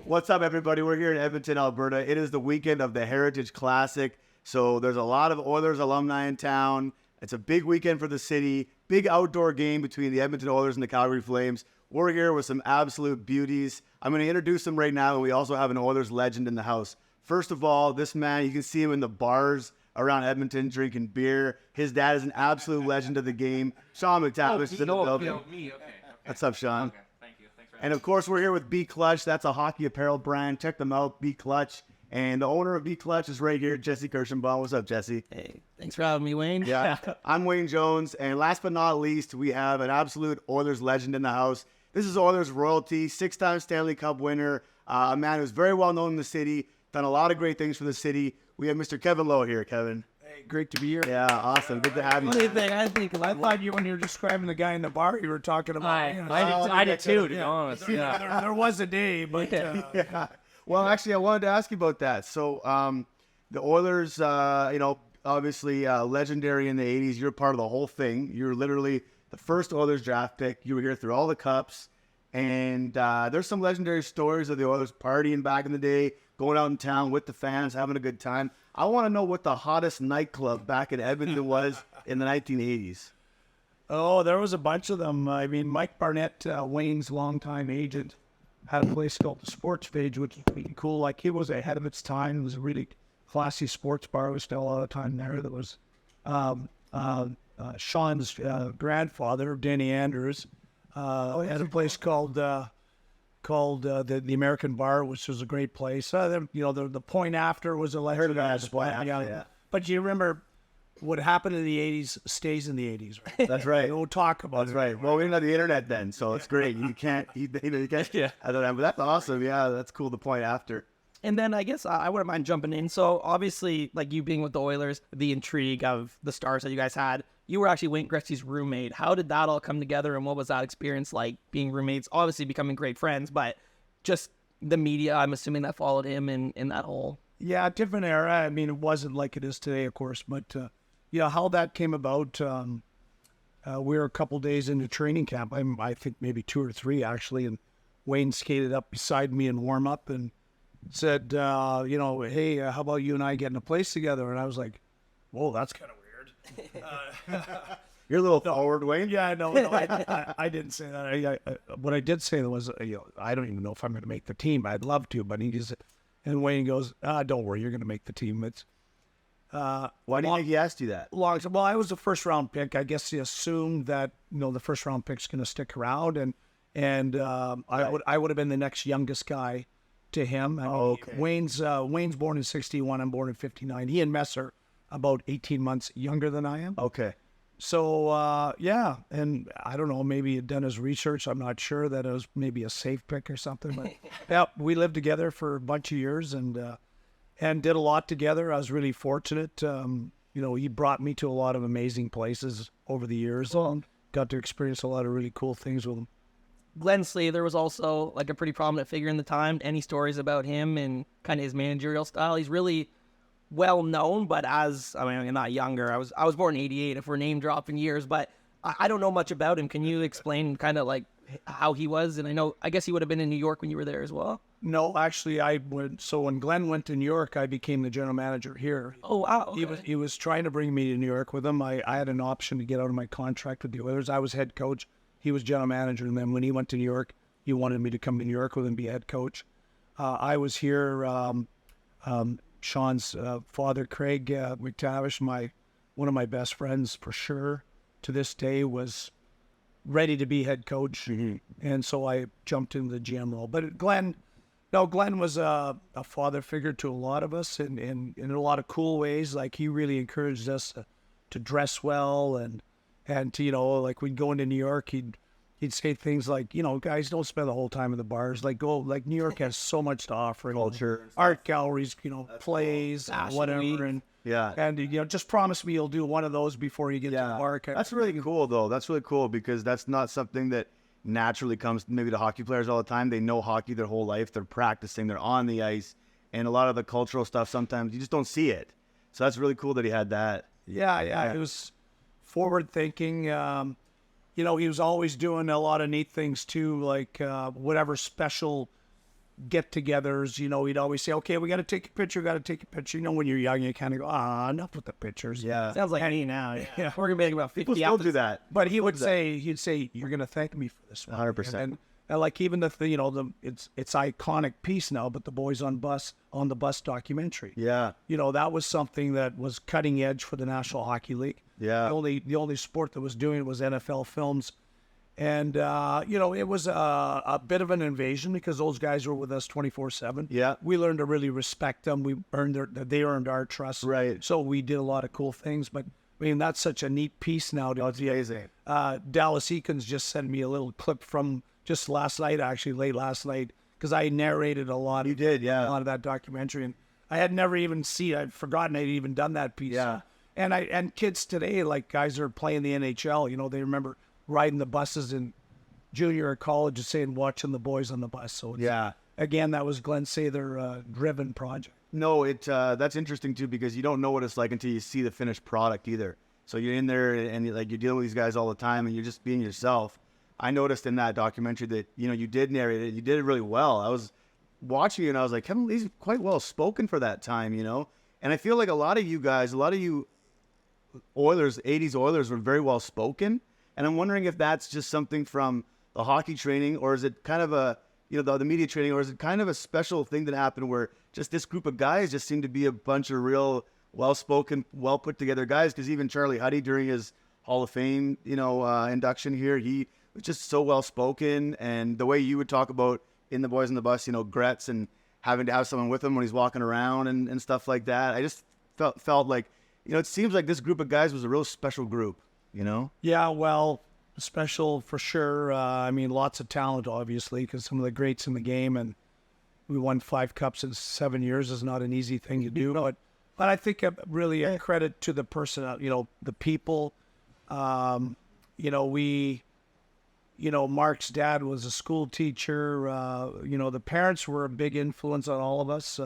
What's up, everybody? We're here in Edmonton, Alberta. It is the weekend of the Heritage Classic, so there's a lot of Oilers alumni in town. It's a big weekend for the city, big outdoor game between the Edmonton Oilers and the Calgary Flames. We're here with some absolute beauties. I'm going to introduce them right now, and we also have an Oilers legend in the house. First of all, this man, you can see him in the bars around Edmonton drinking beer. His dad is an absolute legend of the game. Sean MacTavish is in the building. Me, okay. What's up, Sean? Okay, thank you. Thanks for having And of course, we're here with BCLUTCH. That's a hockey apparel brand. Check them out, BCLUTCH. And the owner of BCLUTCH is right here, Jesse Kirshenbaum. What's up, Jesse? Hey, thanks for having me, Wayne. Yeah, I'm Wayne Jones. And last but not least, we have an absolute Oilers legend in the house. This is Oilers royalty, 6-time Stanley Cup winner, a man who's very well known in the city, done a lot of great things for the city. We have Mr. Kevin Lowe here, Kevin. Hey, great to be here. Yeah, awesome. Good to have you. What do you think? I thought you, when you were describing the guy in the bar, you were talking about. I did too, to be honest. There was a day, but Yeah. Well, actually, I wanted to ask you about that. So, the Oilers, obviously legendary in the 80s. You're part of the whole thing. You're literally the first Oilers draft pick. You were here through all the cups. And there's some legendary stories of the Oilers partying back in the day, going out in town with the fans, having a good time. I want to know what the hottest nightclub back in Edmonton was in the 1980s. oh, there was a bunch of them. I mean, Mike Barnett, Wayne's longtime agent, had a place called the Sports Page, which was pretty cool. Like, he was ahead of its time. It was a really classy sports bar. We spent a lot of time there. There was Sean's grandfather, Danny Andrews, had a place called the American Bar, which was a great place. The Point After was a legendary spot. Yeah. But you remember what happened in the 80s stays in the 80s, right? That's right. We'll talk about That's it. right. Well, we didn't have the internet then, so it's great. You can't. Yeah. I don't know, but that's awesome. Yeah, that's cool. The Point After. And then I guess I wouldn't mind jumping in. So obviously, like you being with the Oilers, the intrigue of the stars that you guys had, you were actually Wayne Gretzky's roommate. How did that all come together, and what was that experience like being roommates? Obviously becoming great friends, but just the media, I'm assuming that followed him in that whole... Yeah, different era. I mean, it wasn't like it is today, of course, but how that came about, we were a couple days into training camp. I think maybe 2 or 3, actually, and Wayne skated up beside me in warm-up and said, hey, how about you and I getting a place together? And I was like, whoa, that's kind of weird. You're a little forward, Wayne. Yeah, no, I didn't say that. What I did say was, I don't even know if I'm going to make the team. I'd love to, but he just... And Wayne goes, don't worry, you're going to make the team. It's Why do you think he asked you that? well, I was a first-round pick. I guess he assumed that the first-round pick's going to stick around, and I would have been the next youngest guy to him. I mean, okay. Wayne's born in 61. I'm born in 59. He and Messer are about 18 months younger than I am. Okay. So, and I don't know, maybe he'd done his research. I'm not sure that it was maybe a safe pick or something. But, yeah, we lived together for a bunch of years and did a lot together. I was really fortunate. He brought me to a lot of amazing places over the years. Got to experience a lot of really cool things with him. Glenn Slater was also like a pretty prominent figure in the time. Any stories about him and kind of his managerial style? He's really well known, but I'm not younger. I was born in 88, if we're name dropping years, but I don't know much about him. Can you explain kind of like how he was? And I guess he would have been in New York when you were there as well. No, actually, so when Glenn went to New York, I became the general manager here. Oh, wow. Okay. He was trying to bring me to New York with him. I had an option to get out of my contract with the Oilers. I was head coach. He was general manager. And then when he went to New York, he wanted me to come to New York with him and be head coach. I was here. Sean's father, Craig MacTavish, one of my best friends for sure, to this day, was ready to be head coach. Mm-hmm. And so I jumped into the GM role. But Glenn was a father figure to a lot of us in a lot of cool ways. Like, he really encouraged us to dress well and to, like, we'd go into New York, he'd say things like, guys, don't spend the whole time in the bars. Like, New York has so much to offer. Culture. Art galleries, plays, cool. whatever. And Yeah. And, just promise me you'll do one of those before you get to the park. That's really cool, though. That's really cool because that's not something that naturally comes maybe to hockey players all the time. They know hockey their whole life. They're practicing. They're on the ice. And a lot of the cultural stuff, sometimes you just don't see it. So that's really cool that he had that. Yeah. It was forward thinking. He was always doing a lot of neat things too, like whatever special get-togethers. You know, he'd always say, "Okay, we got to take a picture. Got to take a picture." You know, when you're young, you kind of go, enough with the pictures. Yeah. Sounds like me now. Yeah. We're gonna make about 50 People still do that. But he'd say, "You're gonna thank me for this one." 100%. And like even it's iconic piece now, but the Boys on the Bus documentary. Yeah. You know, that was something that was cutting edge for the National Hockey League. Yeah. The only sport that was doing it was NFL Films. And, you know, it was a bit of an invasion because those guys were with us 24/7. Yeah. We learned to really respect them. They earned our trust. Right. So we did a lot of cool things. But, I mean, that's such a neat piece now. It's amazing. Dallas Eakins just sent me a little clip from just last night, actually, late last night, because I narrated a lot. You did, yeah. A lot of that documentary. And I had never even I'd forgotten I'd even done that piece. Yeah. And kids today, like guys are playing the NHL, you know, they remember riding the buses in junior or college and saying, watching the Boys on the Bus. So Yeah. again, that was Glenn Sather driven project. No, that's interesting too because you don't know what it's like until you see the finished product either. So you're in there and you're dealing with these guys all the time and you're just being yourself. I noticed in that documentary that, you know, you did narrate it. You did it really well. I was watching you and I was like, Kevin Lee's quite well spoken for that time, you know? And I feel like a lot of you Oilers, 80s Oilers were very well spoken. And I'm wondering if that's just something from the hockey training or is it kind of the media training, or is it kind of a special thing that happened where just this group of guys just seemed to be a bunch of real well-spoken, well-put-together guys? Because even Charlie Huddy during his Hall of Fame, induction here, he was just so well-spoken. And the way you would talk about in the Boys on the Bus, Gretz and having to have someone with him when he's walking around and stuff like that, I just felt like, it seems like this group of guys was a real special group, Yeah, well, special for sure. I mean, lots of talent, obviously, because some of the greats in the game, and we won 5 cups in 7 years is not an easy thing to do. But I think really a credit to the person, the people. Mark's dad was a school teacher. The parents were a big influence on all of us.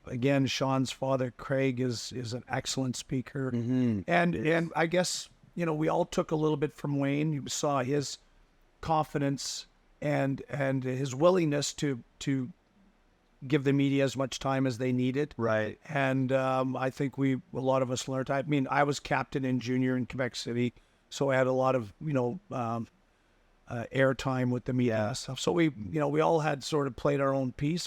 Again, Sean's father, Craig, is an excellent speaker. Mm-hmm. And I guess, we all took a little bit from Wayne. You saw his confidence and his willingness to give the media as much time as they needed. Right. And I think a lot of us learned. I mean, I was captain in junior in Quebec City, so I had a lot of, airtime with the media and stuff. So we all had sort of played our own piece,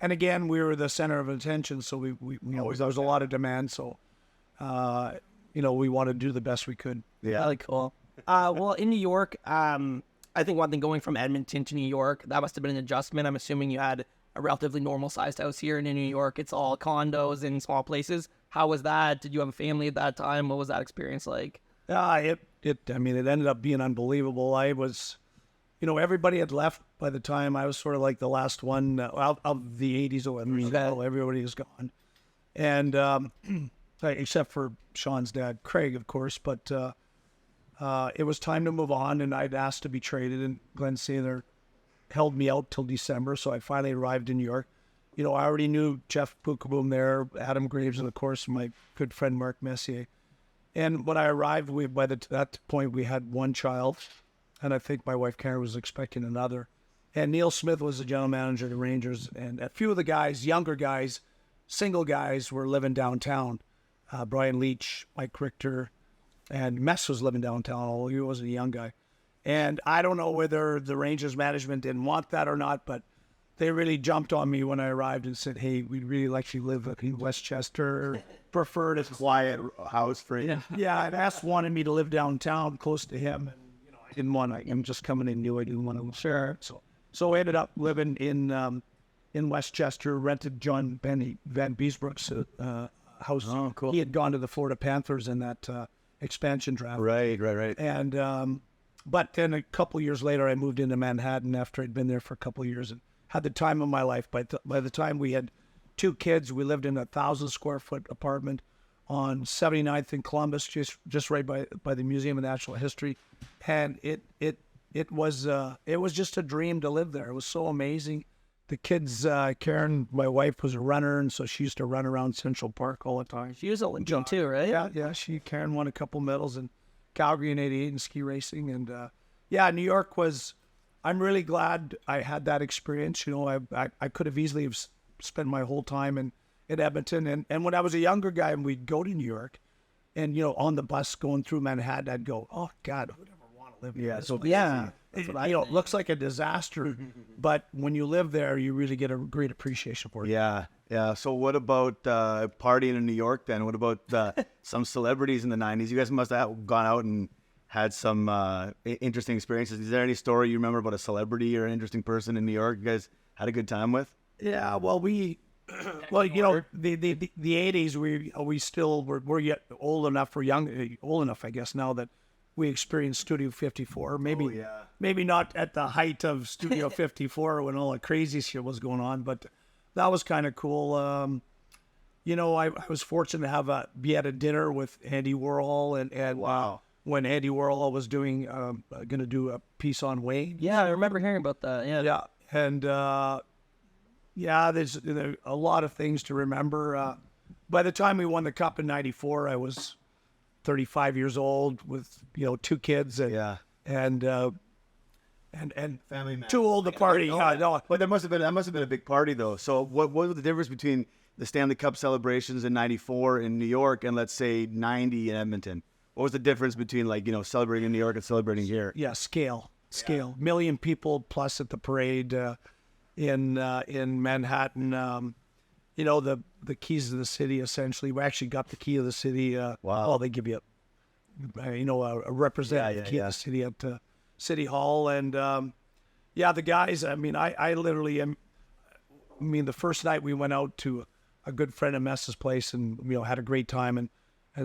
and again, we were the center of attention, so there was a lot of demand. So, we wanted to do the best we could. Yeah. Really cool. Well, in New York, I think one thing going from Edmonton to New York, that must have been an adjustment. I'm assuming you had a relatively normal-sized house here, and in New York, it's all condos in small places. How was that? Did you have a family at that time? What was that experience like? It ended up being unbelievable. I was, everybody had left by the time I was sort of like the last one of the 80s. Everybody was gone. And except for Sean's dad, Craig, of course. But it was time to move on, and I'd asked to be traded, and Glenn Sather held me out till December, so I finally arrived in New York. I already knew Jeff Pukaboom there, Adam Graves, and, of course, my good friend Mark Messier. And when I arrived, at that point, we had one child, and I think my wife Karen was expecting another. And Neil Smith was the general manager of the Rangers, and a few of the guys, younger guys, single guys, were living downtown. Brian Leach, Mike Richter, and Mess was living downtown, although he wasn't a young guy. And I don't know whether the Rangers management didn't want that or not, but they really jumped on me when I arrived and said, "Hey, we'd really like you to live in Westchester, preferred as Quiet house for you. Yeah, and Ass wanted me to live downtown close to him, and I didn't want to. I'm just coming in new. I didn't want to. Sure. So I ended up living in Westchester. Rented John Van Beesbrook's house. Oh, cool. He had gone to the Florida Panthers in that expansion draft. Right. And but then a couple years later, I moved into Manhattan after I'd been there for a couple of years and had the time of my life. By the time we had 2 kids, we lived in a 1,000-square-foot apartment on 79th in Columbus, just right by the Museum of Natural History, and it was just a dream to live there. It was so amazing. The kids, Karen, my wife, was a runner, and so she used to run around Central Park all the time. She was Olympian too, right? Yeah. Karen won a couple medals in Calgary in '88 in ski racing, and New York was I'm really glad I had that experience. You know, I could have easily have spent my whole time in Edmonton. And when I was a younger guy and we'd go to New York and, you know, on the bus going through Manhattan, I'd go, oh, God, who'd ever want to live here? So Yeah. You know, it looks like a disaster. But when you live there, you really get a great appreciation for it. Yeah. So what about partying in New York then? What about some celebrities in the 90s? You guys must have gone out and had some interesting experiences. Is there any story you remember about a celebrity or an interesting person in New York you guys had a good time with? Yeah, well, well, you know, the 80s, we still we're yet old enough, I guess, now that we experienced Studio 54. Maybe not at the height of Studio 54 when all the crazy shit was going on, but that was kind of cool. You know, I was fortunate to be at a dinner with Andy Warhol and Wow. When Andy Warhol was going to do a piece on Wayne. Yeah, I remember hearing about that. Yeah. Yeah, and there's a lot of things to remember. By the time we won the cup in '94, I was 35 years old with 2 kids and Family man. too old to party. Yeah, no. But that must have been a big party though. So what was the difference between the Stanley Cup celebrations in '94 in New York and let's say '90 in Edmonton? What was the difference between celebrating in New York and celebrating here? Yeah, scale. Million people plus at the parade in Manhattan. You know, the keys of the city. Essentially, we actually got the key of the city. Wow. Well, they give you a representative key of the city at City Hall, and the guys. I mean, I literally am. I mean, the first night we went out to a good friend of Mess's place, and had a great time, and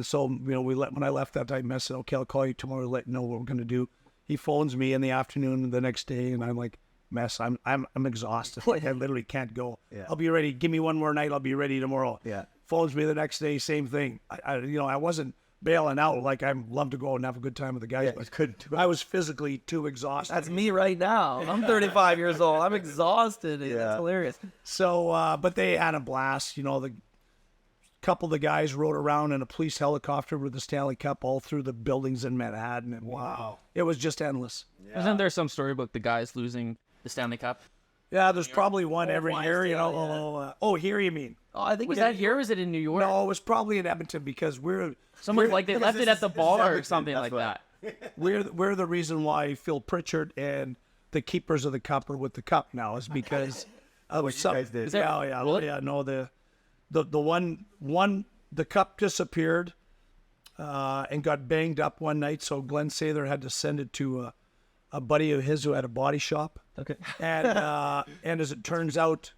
so when I left that night, Mess said, "Okay, I'll call you tomorrow to let you know what we're gonna do." He phones me in the afternoon the next day, and I'm like, Mess, I'm exhausted. Like, I literally can't go. Yeah. I'll be ready. Give me one more night. I'll be ready tomorrow. Yeah. Phones me the next day, same thing. I wasn't bailing out. Like, I love to go out and have a good time with the guys. Yeah, but I was physically too exhausted. That's me right now. I'm 35 years old. I'm exhausted. Yeah. That's hilarious. So, but they had a blast. The couple of the guys rode around in a police helicopter with the Stanley Cup all through the buildings in Manhattan. And Wow. It was just endless. Isn't there some story about the guys losing the Stanley Cup? Yeah, there's probably one every year. Here you mean? Oh, I think Was that here or was it in New York? No, it was probably in Edmonton because Someone they left it at the bar or something like That's that. we're the reason why Phil Pritchard and the keepers of the cup are with the cup now is because of What you guys did. The cup disappeared and got banged up one night, so Glenn Sather had to send it to a buddy of his who had a body shop. Okay. And as it turns out,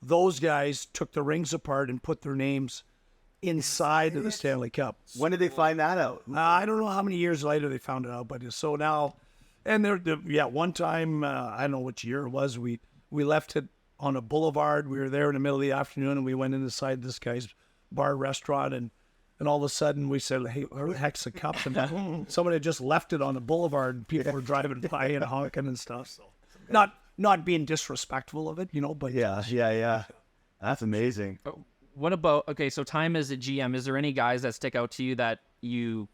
those guys took the rings apart and put their names inside of the Stanley Cup. When did they find that out? I don't know how many years later they found it out, but so now, and one time, I don't know which year it was, we left it on a boulevard. We were there in the middle of the afternoon, and we went inside this guy's bar restaurant, and all of a sudden we said, "Hey, where the heck's the cup?" And someone had just left it on the boulevard, and people were driving by and honking and stuff. So, not being disrespectful of it, but Yeah. That's amazing. What about so time as a GM? Is there any guys that stick out to you that you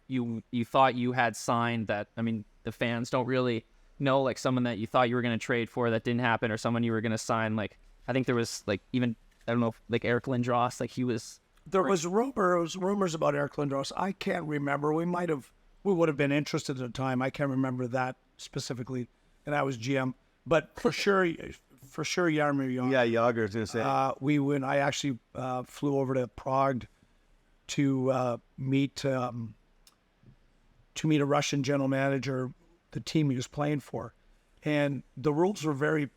thought you had signed that the fans don't really know, like someone that you thought you were going to trade for that didn't happen, or someone you were going to sign? Like I think there was even I don't know like Eric Lindros, like he was. There was rumors about Eric Lindros. I can't remember. We would have been interested at the time. I can't remember that specifically, and I was GM. But for sure, Jaromir Jagr. Yeah, Jagr was gonna say. I actually flew over to Prague to meet a Russian general manager, the team he was playing for, and the rules were very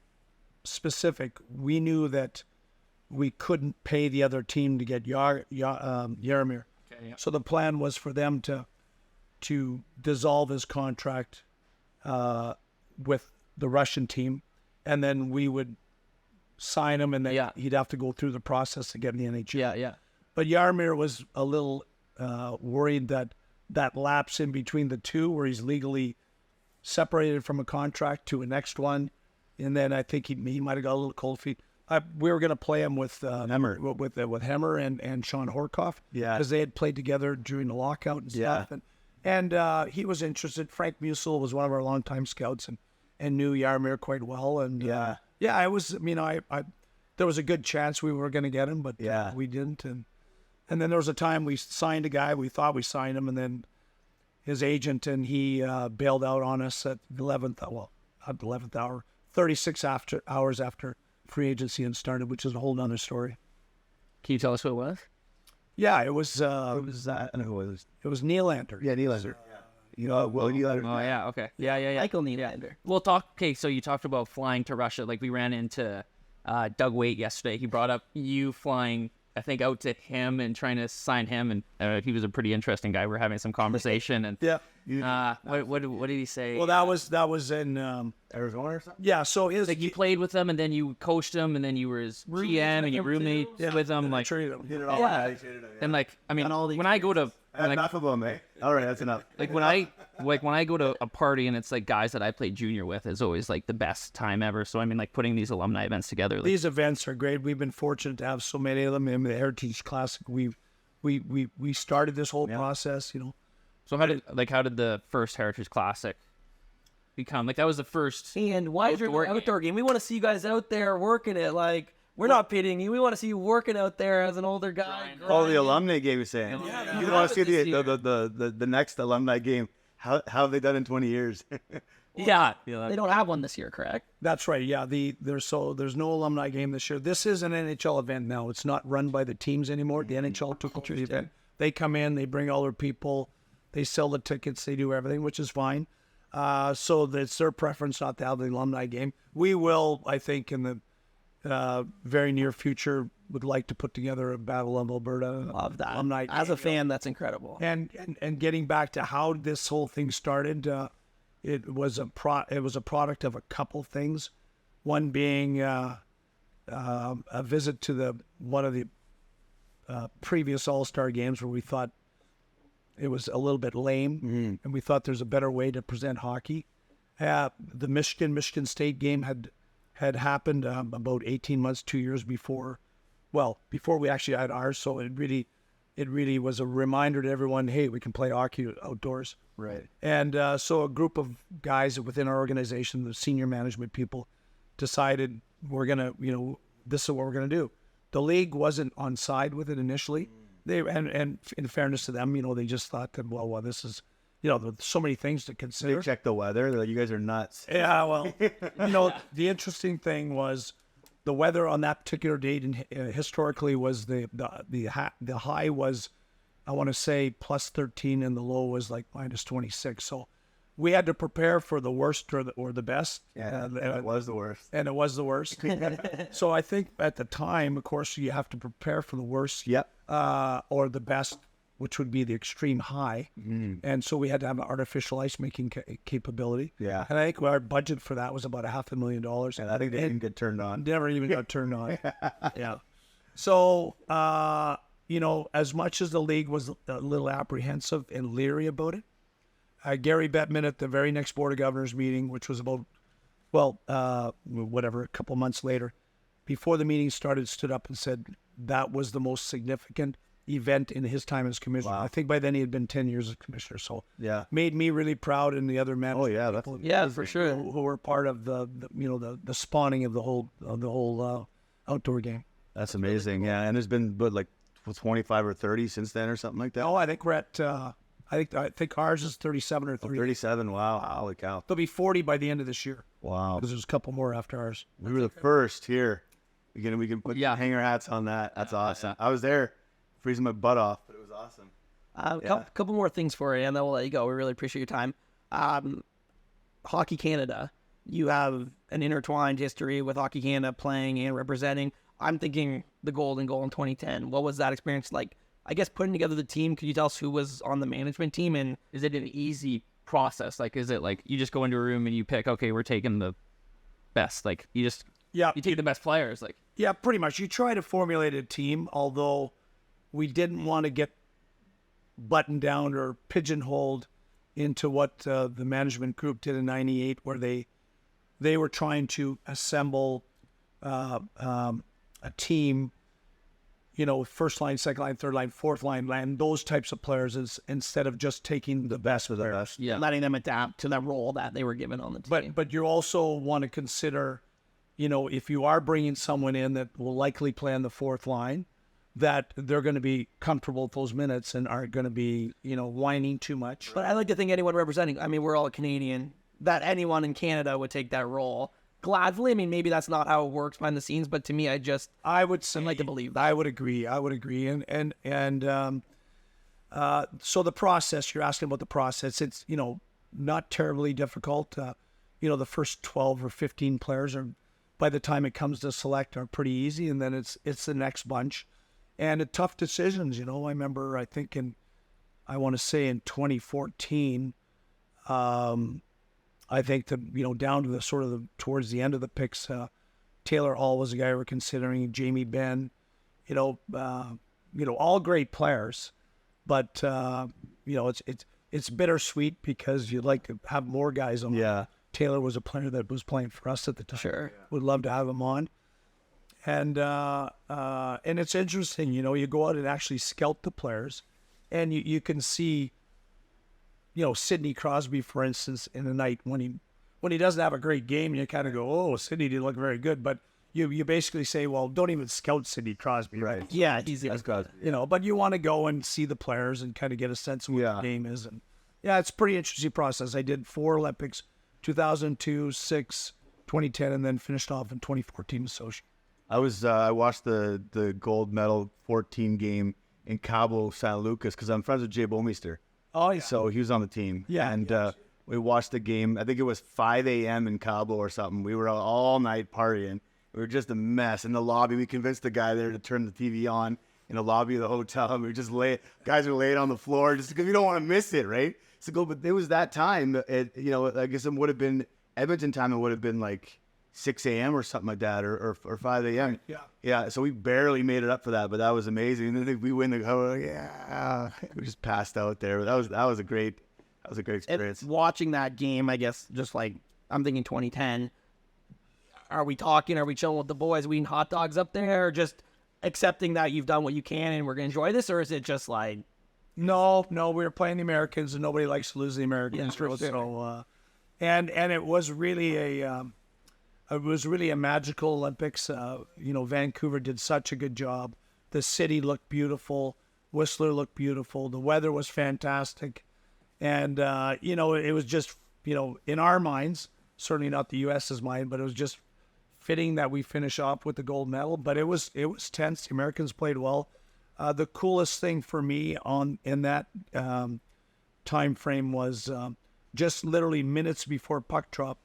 specific. We knew that we couldn't pay the other team to get Jaromir. Okay, yeah. So the plan was for them to dissolve his contract with the Russian team, and then we would sign him, and then he'd have to go through the process to get in the NHL. Yeah. But Jaromir was a little worried that lapse in between the two, where he's legally separated from a contract to a next one, and then I think he might have got a little cold feet. We were going to play him with Hemmer. with Hemmer and Sean Horkoff, because they had played together during the lockout and stuff. And he was interested. Frank Musil was one of our longtime scouts, knew Yarmir quite well. And yeah, I was, there was a good chance we were going to get him, but we didn't. And then there was a time we signed a guy. We thought we signed him, and then his agent and he bailed out on us at the 11th hour, 36 hours after free agency had started, which is a whole nother story. Can you tell us who it was? Yeah, it was I don't know who it was. it was Nylander. Yeah, Nylander. Nylander. Oh yeah, okay, yeah. Michael Nylander. We'll talk. Okay, so you talked about flying to Russia. Like we ran into Doug Waite yesterday. He brought up you flying, I think, out to him and trying to sign him. And he was a pretty interesting guy. We're having some conversation. And what did he say? Well, that was in Arizona or something? yeah. So his Like you played with him, and then you coached him, and then you were his GM, and you roommate with him. Like, Did it all. Yeah. He traded him, and like, I mean, when I go to enough of them, eh? All right, that's enough. like when I go to a party and it's like guys that I played junior with, is always like the best time ever. So I mean, like putting these alumni events together. Like, these events are great. We've been fortunate to have so many of them. In the Heritage Classic, we started this whole process. so how did the first Heritage Classic become? Like that was the first. And why is your outdoor game? We want to see you guys out there working it. Like, we're not pitying you. We want to see you working out there as an older guy. Oh, the alumni game you're saying. Yeah, You want to see the next alumni game. How have they done in 20 years? Yeah. They don't have one this year, correct? That's right. Yeah, there's no alumni game this year. This is an NHL event now. It's not run by the teams anymore. The NHL took over the event. They come in, they bring all their people, they sell the tickets, they do everything, which is fine. So it's their preference not to have the alumni game. We will, I think, in the very near future, would like to put together a Battle of Alberta Love that. alumni As game. a fan, that's incredible. And getting back to how this whole thing started, it was a product of a couple things. One being a visit to one of the previous All-Star games where we thought it was a little bit lame, and we thought there's a better way to present hockey. The Michigan State game had happened about 18 months, 2 years before. Well, before we actually had ours, so it really was a reminder to everyone, hey, we can play hockey outdoors. Right. And so a group of guys within our organization, the senior management people, decided we're going to, this is what we're going to do. The league wasn't on side with it initially. And in fairness to them, they just thought that, well, this is, there's so many things to consider. They check the weather. They're like, you guys are nuts. Yeah, well, the interesting thing was the weather on that particular date, and historically was the high was, I want to say, plus 13, and the low was like minus 26. So we had to prepare for the worst or the best. Yeah, it was the worst. And it was the worst. So I think at the time, of course, you have to prepare for the worst. Yep. Or the best, which would be the extreme high. And so we had to have an artificial ice making capability. Yeah. And I think our budget for that was about $500,000. And I think they didn't get turned on. Never even got turned on. Yeah. So, as much as the league was a little apprehensive and leery about it, Gary Bettman at the very next Board of Governors meeting, which was about, a couple months later, before the meeting started, stood up and said that was the most significant event in his time as commissioner. Wow. I think by then he had been 10 years as commissioner. So Yeah. made me really proud, and the other men. Oh, yeah. That's Yeah, for sure. Who were part of the spawning of the whole outdoor game. That's amazing. Yeah. And there's been, 25 or 30 since then or something like that? Oh, I think we're at. I think ours is 37 or 30. 37. Wow. Holy cow. There'll be 40 by the end of this year Wow. because there's a couple more after ours. We were the first here. We can hang our hats on that. That's awesome. I was there freezing my butt off, but it was awesome. Couple more things for you, and then we'll let you go. We really appreciate your time. Hockey Canada, you have an intertwined history with Hockey Canada playing and representing. I'm thinking the Golden Goal in 2010. What was that experience like? I guess putting together the team, could you tell us who was on the management team? And Is it an easy process? Like, is it like you just go into a room and you pick, okay, we're taking the best. Like, you take the best players. Like, Yeah, pretty much. You try to formulate a team, although we didn't want to get buttoned down or pigeonholed into what the management group did in '98, where they were trying to assemble a team first line, second line, third line, fourth line, and those types of players instead of just taking the best of the best. Yeah. letting them adapt to that role that they were given on the team. But you also want to consider, if you are bringing someone in that will likely play on the fourth line, that they're going to be comfortable with those minutes and aren't going to be, whining too much. But I like to think anyone representing, I mean, we're all Canadian, that anyone in Canada would take that role gladly. I mean, maybe that's not how it works behind the scenes, but to me, I would say, I'd like to believe that. I would agree. And so the process, you're asking about the process. It's not terribly difficult. The first 12 or 15 players are, by the time it comes to select, are pretty easy, and then it's the next bunch, and tough decisions. I remember, I think I want to say in 2014. I think down to towards the end of the picks, Taylor Hall was a guy we're considering, Jamie Benn, all great players, but it's bittersweet because you'd like to have more guys on. Yeah. Taylor was a player that was playing for us at the time. Sure. Would love to have him on. And it's interesting, you go out and actually scout the players, and you can see, Sidney Crosby, for instance, in the night when he doesn't have a great game, you kind of go, oh, Sidney didn't look very good. But you basically say, well, don't even scout Sidney Crosby, right? Yeah, he's But you want to go and see the players and kind of get a sense of what the game is. And it's a pretty interesting process. I did 4 Olympics, 2002, 6, 2010, and then finished off in 2014 associate. I watched the gold medal 14 game in Cabo San Lucas because I'm friends with Jay Bomeister. Oh, yeah. So he was on the team. Yeah. And we watched the game. I think it was 5 a.m. in Cabo or something. We were out all night partying. We were just a mess in the lobby. We convinced the guy there to turn the TV on in the lobby of the hotel. And we were just guys were laying on the floor just because we don't want to miss it, right? But it was that time. I guess it would have been Edmonton time. It would have been like 6 a.m. or something like that, or 5 a.m. Yeah. So we barely made it up for that, but that was amazing. And then we win the we just passed out there. But that was a great experience. Watching that game, I guess, just like I'm thinking 2010. Are we chilling with the boys? Are we eating hot dogs up there, or just accepting that you've done what you can and we're gonna enjoy this, or is it just like? No, we were playing the Americans, and nobody likes to lose the Americans. Yeah, so, and it was really a magical Olympics. Vancouver did such a good job. The city looked beautiful. Whistler looked beautiful. The weather was fantastic. And, it was just, in our minds, certainly not the U.S.'s mind, but it was just fitting that we finish off with the gold medal. But it was tense. The Americans played well. The coolest thing for me in that time frame was just literally minutes before puck drop,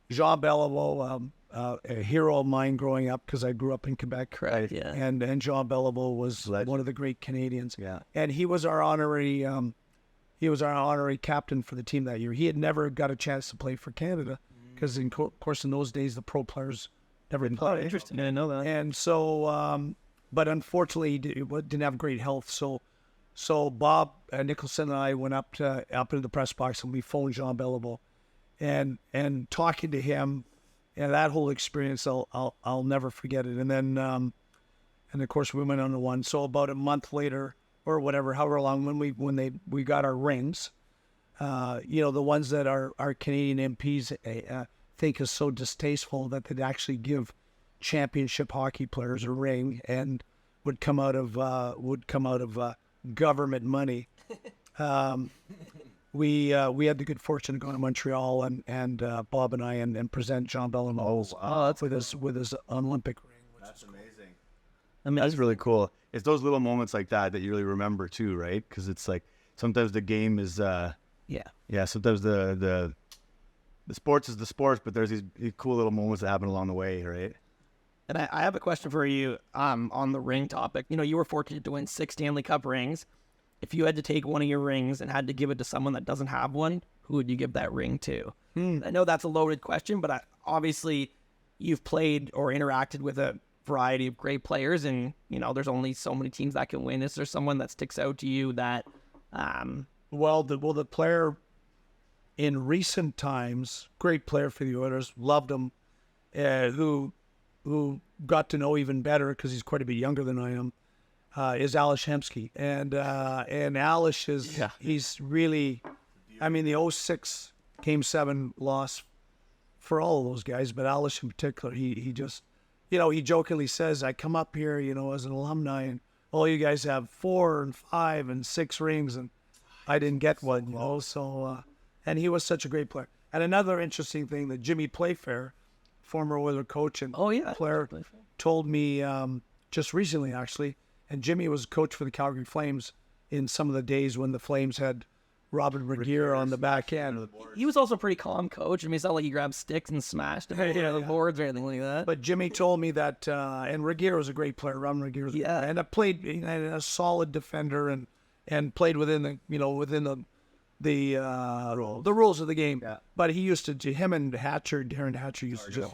Jean Beliveau, a hero of mine growing up because I grew up in Quebec. Correct, yeah. And Jean Beliveau was one of the great Canadians. Yeah. And he was our honorary captain for the team that year. He had never got a chance to play for Canada because, of course, in those days, the pro players never played. Oh, interesting. I didn't know that. And so, but unfortunately, he didn't have great health. So Bob Nicholson and I went up into the press box and we phoned Jean Beliveau, and talking to him, and that whole experience, I'll never forget it. And then, and of course, we went on to one. So about a month later, or whatever, however long, when we got our rings, the ones that our Canadian MPs think is so distasteful that they'd actually give championship hockey players a ring and would come out of government money. We had the good fortune to go to Montreal and Bob and I and present Jean Beliveau with his Olympic ring. That's amazing. That's really cool. It's those little moments like that you really remember too, right? Because it's like sometimes the game is sometimes the sports is the sports, but there's these cool little moments that happen along the way, right? And I have a question for you on the ring topic. You were fortunate to win 6 Stanley Cup rings. If you had to take one of your rings and had to give it to someone that doesn't have one, who would you give that ring to? I know that's a loaded question, but obviously you've played or interacted with a variety of great players, and there's only so many teams that can win. Is there someone that sticks out to you that? The player in recent times, great player for the Oilers, loved him, who got to know even better because he's quite a bit younger than I am. is Alish Hemsky, and Alish is he's really, I mean, the '06 Game 7 loss for all of those guys, but Alish in particular, he just, he jokingly says, I come up here, as an alumni, and all you guys have 4 and 5 and 6 rings, and I didn't get one, so, and he was such a great player. And another interesting thing that Jimmy Playfair, former Oiler coach and player, told me just recently, actually, and Jimmy was coach for the Calgary Flames in some of the days when the Flames had Robin Regier on the back end. He was also a pretty calm coach. I mean, it's not like he grabbed sticks and smashed the boards or anything like that. But Jimmy told me that, and Regier was a great player. Robin Regier was and I played a solid defender and played within the rules of the game. Yeah. But he used to, him and Darren Hatcher used to,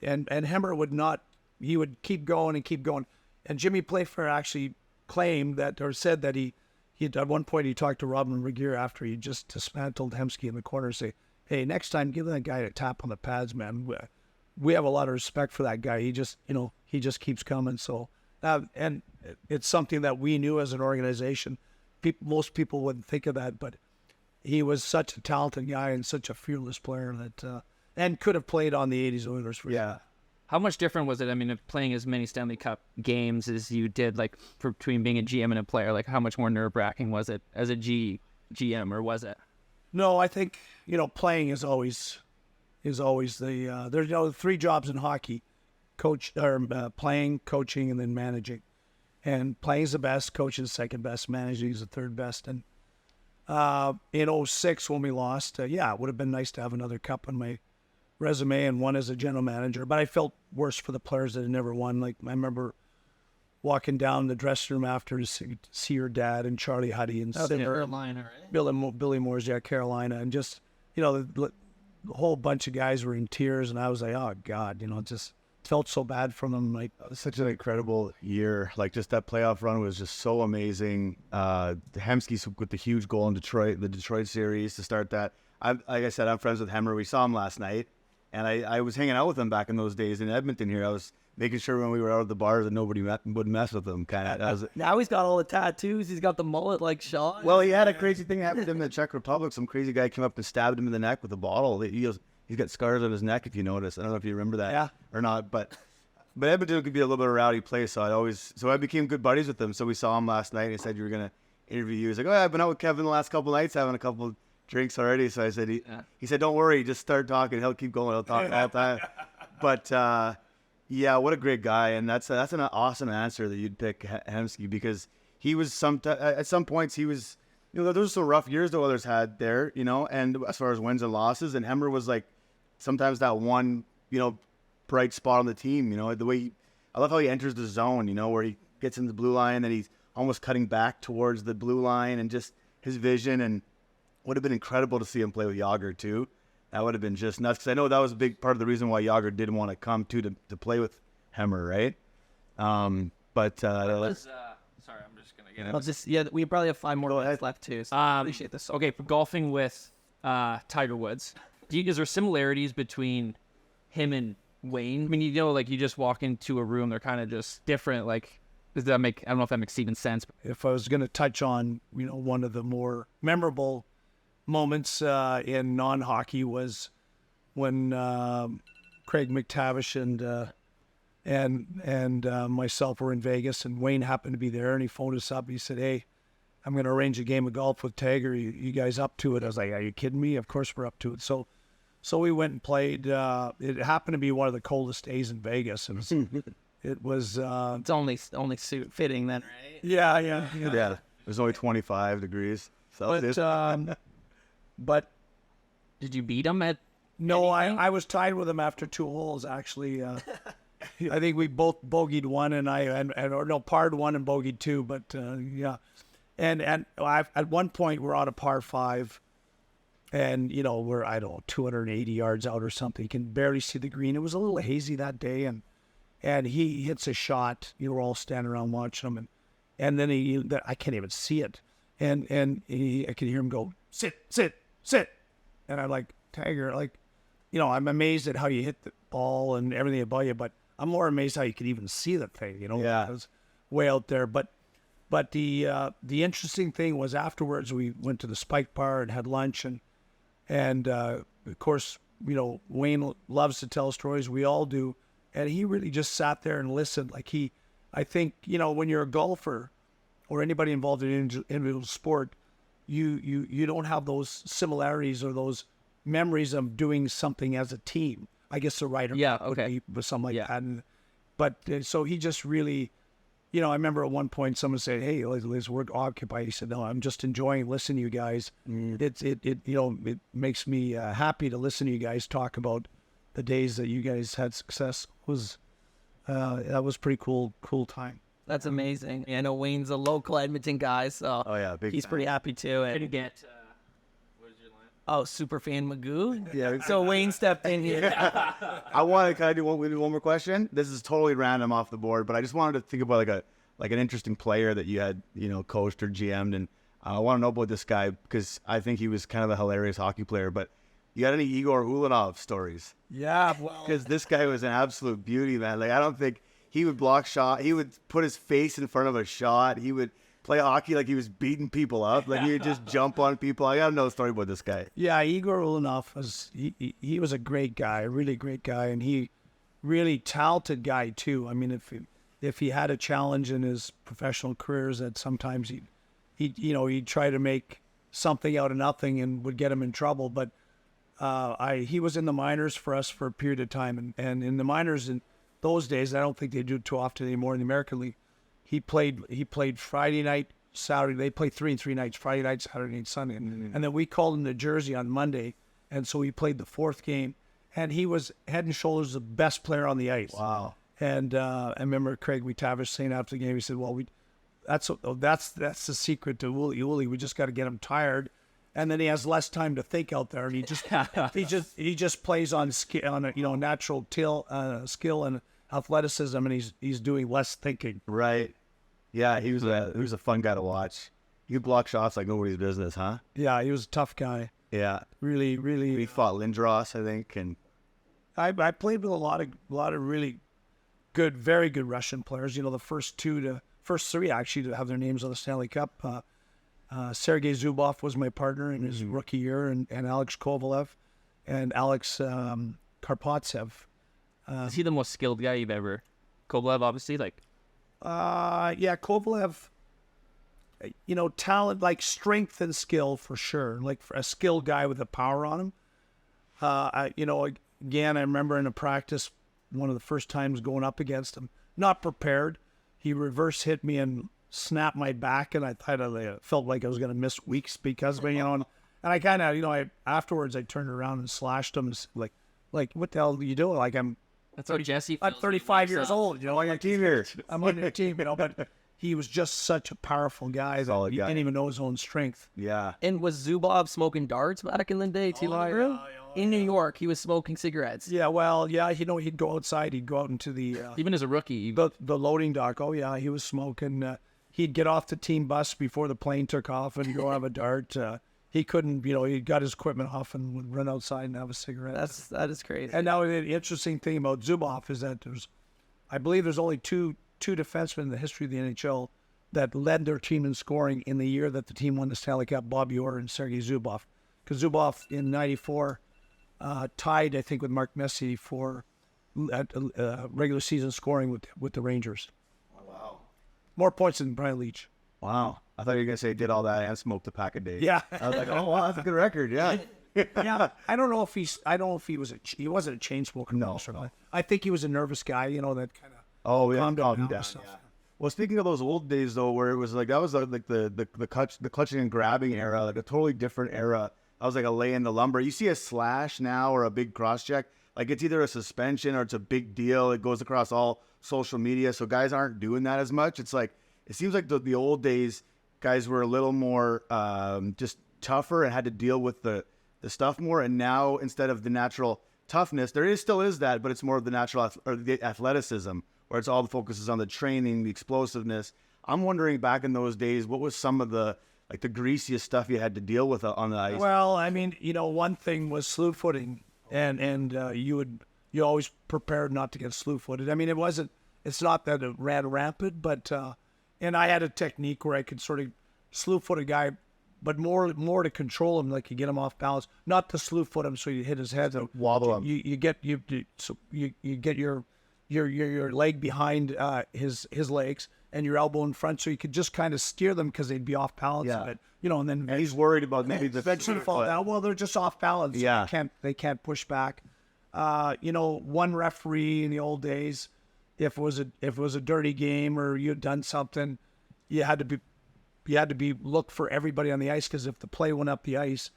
and Hemmer would not. He would keep going and keep going. And Jimmy Playfair actually claimed that, or said that he at one point he talked to Robin Regier after he just dismantled Hemsky in the corner and say, hey, next time give that guy a tap on the pads, man. We have a lot of respect for that guy. He just keeps coming. So, and it's something that we knew as an organization. Most people wouldn't think of that, but he was such a talented guy and such a fearless player that, and could have played on the 80s Oilers for sure. How much different was it? I mean, playing as many Stanley Cup games as you did, like between being a GM and a player, like how much more nerve-wracking was it as a GM, or was it? No, I think playing is always the there's 3 jobs in hockey: playing, coaching, and then managing. And playing is the best, coaching is the second best, managing is the third best. And in '06 when we lost, it would have been nice to have another cup on my resume and one as a general manager, but I felt worse for the players that had never won. Like, I remember walking down the dressing room after to see your dad and Charlie Huddy and Carolina, right? Billy Moore's, Carolina, and just the whole bunch of guys were in tears, and I was like, oh God, it just felt so bad for them. Like, such an incredible year. Like, just that playoff run was just so amazing. Hemsky with the huge goal in Detroit, the Detroit series to start that. Like I said, I'm friends with Hemmer. We saw him last night. And I was hanging out with him back in those days in Edmonton here. I was making sure when we were out at the bars that nobody would mess with him. Now he's got all the tattoos. He's got the mullet like Sean. Well, he had a crazy thing happen to him in the Czech Republic. Some crazy guy came up and stabbed him in the neck with a bottle. He's got scars on his neck, if you notice. I don't know if you remember that or not. But Edmonton could be a little bit of a rowdy place. So I became good buddies with him. So we saw him last night. And he said, you were going to interview you. He's like, I've been out with Kevin the last couple of nights having a couple drinks already. So I said, he said, don't worry, just start talking. He'll keep going. He'll talk all the time. But what a great guy. And that's an awesome answer that you'd pick Hemsky, because he was at some points he was, there was some rough years the others had there, and as far as wins and losses, and Hemmer was like sometimes that one, bright spot on the team, the way I love how he enters the zone, where he gets in the blue line and he's almost cutting back towards the blue line, and just his vision. And would have been incredible to see him play with Jágr too. That would have been just nuts, because I know that was a big part of the reason why Jágr didn't want to come to play with Hemmer, right? Sorry, I'm just gonna get it. We probably have 5 more minutes left too. So I appreciate this. Okay, for golfing with Tiger Woods, is there similarities between him and Wayne? I mean, you just walk into a room, they're kind of just different. Like, does that make? I don't know if that makes even sense. If I was going to touch on, one of the more memorable moments in non-hockey was when Craig MacTavish and myself were in Vegas, and Wayne happened to be there, and he phoned us up. And he said, hey, I'm going to arrange a game of golf with Tiger. You guys up to it? I was like, are you kidding me? Of course we're up to it. So we went and played. It happened to be one of the coldest days in Vegas. It was it's only suit fitting then, right? Yeah. It was only 25 degrees Celsius. But did you beat him at? No, I was tied with him after 2 holes, actually. I think we both bogeyed one, and parred one and bogeyed 2. But and at one point we're on a par 5, and we're 280 yards out or something. You can barely see the green. It was a little hazy that day, and he hits a shot. We're all standing around watching him, and then I can't even see it, and I can hear him go, sit, and I'm like, Tiger, I'm amazed at how you hit the ball and everything about you, but I'm more amazed how you could even see the thing, It was way out there. But But the interesting thing was afterwards we went to the Spike Bar and had lunch, and of course, you know, Wayne loves to tell stories. We all do. And he really just sat there and listened. Like I think, you know, when you're a golfer or anybody involved in individual sport, you don't have those similarities or those memories of doing something as a team. I guess the writer would be with something like that. But so he just really, you know, I remember at one point someone said, "Hey, Liz, we're occupied." He said, "No, I'm just enjoying listening to you guys. It you know, it makes me happy to listen to you guys talk about the days that you guys had success." That was pretty cool time. That's amazing. I know Wayne's a local Edmonton guy, so he's pretty happy too. And Didn't get. What is your line? oh, Superfan Magoo. Yeah. So Wayne stepped in here. I want to kind of do one more question. This is totally random off the board, but I just wanted to think about like an interesting player that you had, you know, coached or GM'd, and I want to know about this guy because I think he was kind of a hilarious hockey player. But you got any Igor Ulanov stories? Yeah, well, Because this guy was an absolute beauty, man. Like, I don't think he would block shot. He would put his face in front of a shot. He would play hockey like he was beating people up. Like, he would just jump on people. I got to know a story about this guy. yeah, Igor Ulanov was he was a great guy, a really great guy, and he really talented guy too. I mean, if he had a challenge in his professional careers, that sometimes he'd try to make something out of nothing and would get him in trouble. But he was in the minors for us for a period of time, and in the minors in those days, I don't think they do it too often anymore in the American League. He played Friday night, Saturday. They played 3 and 3 nights: Friday night, Saturday night, Sunday, and then we called him to Jersey on Monday, and so he played the fourth game, and he was head and shoulders the best player on the ice. Wow. And I remember Craig MacTavish saying after the game, he said, "Well, that's the secret to Wooly. We just got to get him tired." And then he has less time to think out there, and he just plays on natural skill and athleticism, and he's doing less thinking. Right. Yeah, he was a fun guy to watch. You block shots like nobody's business, huh? Yeah, he was a tough guy. Yeah. Really. He fought Lindros, I think, and I played with a lot of really good, very good Russian players. You know, the first three actually to have their names on the Stanley Cup. Sergei Zubov was my partner in his rookie year, and Alex Kovalev and Alex Karpatsev. Is he the most skilled guy you've ever? Kovalev, obviously, like. Yeah, Kovalev. You know, talent, like strength and skill for sure. Like a skilled guy with a power on him. Again, I remember in a practice, one of the first times going up against him, not prepared. He reverse hit me and snapped my back, and I thought I felt like I was going to miss weeks because of it, you know. And I kind of, afterwards I turned around and slashed him, and like what the hell are you doing? Like That's how Jesse. I'm 35 years old, you know. on your team here. I'm on your team, you know. But he was just such a powerful guy that Solid he guy. didn't even know his own strength. Yeah. And was Zubov smoking darts back in the day too? In New York, he was smoking cigarettes. Yeah, well, yeah, he'd go outside. He'd go out into the Even as a rookie. the loading dock. Oh yeah, he was smoking. He'd get off the team bus before the plane took off and go have a dart. He couldn't, he got his equipment off and would run outside and have a cigarette. That is crazy. And now the interesting thing about Zubov is that I believe there's only two defensemen in the history of the NHL that led their team in scoring in the year that the team won the Stanley Cup: Bobby Orr and Sergei Zubov. Because Zubov in '94 tied, I think, with Mark Messier for regular season scoring with the Rangers. Oh, wow. More points than Brian Leach. Wow. I thought you were going to say did all that and smoked a pack a day. Yeah. I was like, oh, wow, that's a good record. Yeah. Yeah, I don't know if he wasn't a chain smoker. No. I think he was a nervous guy, that kind of. Oh, yeah. Calmed Calmed down down. and stuff. Yeah. Well, speaking of those old days, though, where it was like, that was like the clutching and grabbing era, like a totally different era. I was like a lay in the lumber. You see a slash now or a big cross check, like it's either a suspension or it's a big deal. It goes across all social media. So guys aren't doing that as much. It's like, it seems like the old days, guys were a little more just tougher and had to deal with the stuff more. And now instead of the natural toughness, still is that, but it's more of the natural or the athleticism, where it's all the focus is on the training, the explosiveness. I'm wondering back in those days, what was some of the greasiest stuff you had to deal with on the ice? Well, I mean, one thing was slew footing, and you always prepared not to get slew footed. I mean, it's not that it ran rampant, but and I had a technique where I could sort of slew foot a guy, but more to control him, like you get him off balance, not to slew foot him so you hit his head. So wobble him. You get your leg behind his legs and your elbow in front, so you could just kind of steer them because they'd be off balance a bit, and then And he's worried about maybe the eventually fall down. Well, they're just off balance. Yeah. They can't push back. One referee in the old days, if it was a dirty game or you had done something, you had to be look for everybody on the ice, because if the play went up the ice,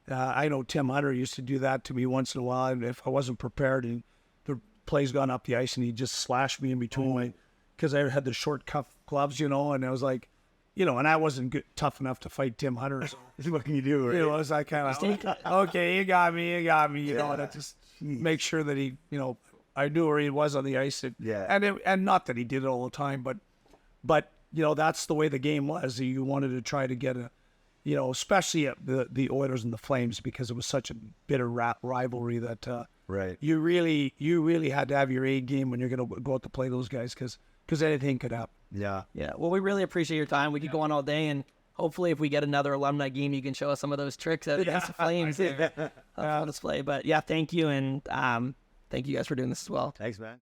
I know Tim Hunter used to do that to me once in a while. And if I wasn't prepared and the play's gone up the ice, and he just slashed me in between because I had the short cuff gloves, and I was like, and I wasn't tough enough to fight Tim Hunter. So what can you do? Right? it was like kind of okay, you got me, and I just make sure that he, I knew where he was on the ice. And not that he did it all the time, but that's the way the game was. You wanted to try to get especially at the Oilers and the Flames, because it was such a bitter rivalry that Right. you really had to have your A game when you're going to go out to play those guys, because anything could happen. Yeah. Yeah. Well, we really appreciate your time. We could go on all day, and hopefully, if we get another alumni game, you can show us some of those tricks against the Flames on display. But yeah, thank you, and thank you guys for doing this as well. Thanks, man.